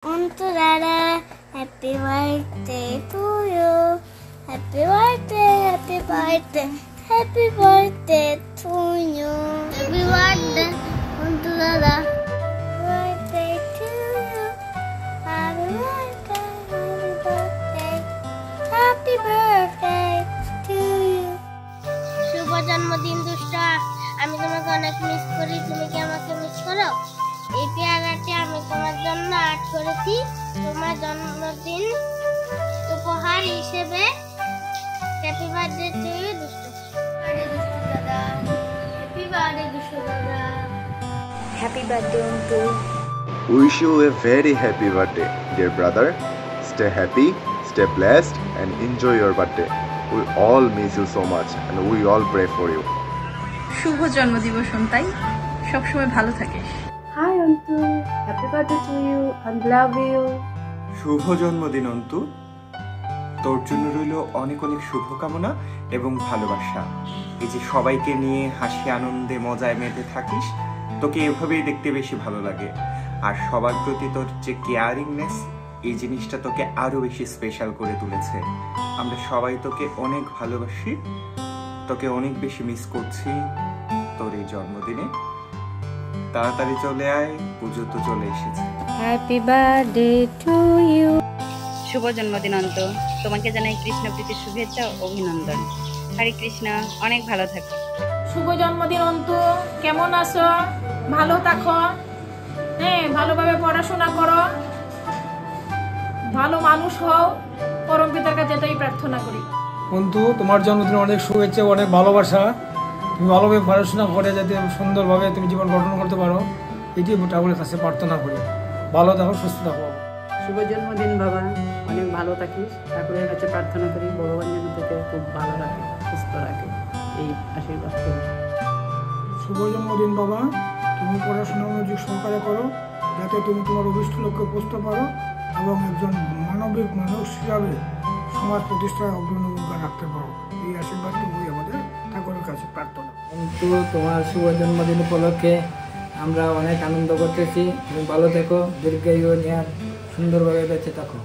Dada, happy birthday to you. Happy birthday, happy birthday, happy birthday to you. Happy birthday, Dada. Birthday to you. Happy birthday, happy birthday to you. শুভ জন্মদিন দুষ্টা, আমি তোমাকে অনেক miss করি। তুমি কি আমাকে miss করো? এই পেয়ারাটি আমি তোমার জন্য আর্ট করেছি তোমার জন্মদিন উপহার হিসেবে। হ্যাপি বার্থডে টু ইউ দুষ্টু। দাদা, হ্যাপি বার্থডে দুষ্টু দাদা। Happy birthday to Wish you a very happy birthday, dear brother. Stay happy, stay blessed, and enjoy your birthday. We all miss you so much, and we all pray for you. শুভ জন্মদিবস তাই সবসময় ভালো থাকিস। Hi Antu, happy birthday to you and love you. শুভ জন্মদিন অন্তু, তোর জন্য রইল অনেক অনেক শুভকামনা এবং ভালোবাসা। এই যে সবাইকে নিয়ে হাসি আনন্দে মজায় মেতে থাকিস, তোকে এভাবেই দেখতে বেশি ভালো লাগে। আর সবার প্রতি তোর যে কেয়ারিংনেস, এই জিনিসটা তোকে আরো বেশি স্পেশাল করে তুলেছে। আমরা সবাই তোকে অনেক ভালোবাসি, তোকে অনেক বেশি মিস করছি তোর এই জন্মদিনে। তাড়াতাড়ি চলে আয়, পুজো তো চলে এসেছে। Happy birthday to you. শুভ জন্মদিন অন্ত, তোমাকে জানাই কৃষ্ণ প্রীতির শুভেচ্ছা ও অভিনন্দন। হরে কৃষ্ণ, অনেক ভালো থাকো। শুভ জন্মদিন অন্তু, কেমন আছো? ভালো থাকো, হ্যাঁ, ভালোভাবে পড়াশোনা করো, ভালো মানুষ হও, পরম পিতার কাছে এটাই প্রার্থনা করি। অন্তু, তোমার জন্মদিনে অনেক শুভেচ্ছা, অনেক ভালোবাসা। তুমি ভালোভাবে পড়াশোনা করে যাতে সুন্দরভাবে তুমি জীবন গঠন করতে পারো, এটি ঠাকুরের কাছে প্রার্থনা করি। ভালো থাকো, সুস্থ থাকো। শুভ জন্মদিন বাবা, অনেক ভালো থাকিস। ঠাকুরের কাছে প্রার্থনা করি ভগবান যেন তোকে খুব ভালো রাখে, সুস্থ রাখে, এই আশীর্বাদ করি। শুভ জন্মদিন বাবা, তুমি পড়াশোনা মনোযোগ সহকারে করো, যাতে তুমি তোমার অভিষ্ট লক্ষ্যে পৌঁছতে পারো এবং একজন মানবিক মানুষ হিসাবে সমাজ প্রতিষ্ঠায় অগ্রণী ভূমিকা রাখতে পারো। এই আশীর্বাদটুকুই আমাদের ঠাকুরের কাছে প্রার্থনা। কিন্তু তোমার শুভ জন্মদিন উপলক্ষে আমরা অনেক আনন্দ করতেছি। তুমি ভালো থেকো, দীর্ঘায়ু নিয়ে সুন্দরভাবে বেঁচে থাকো।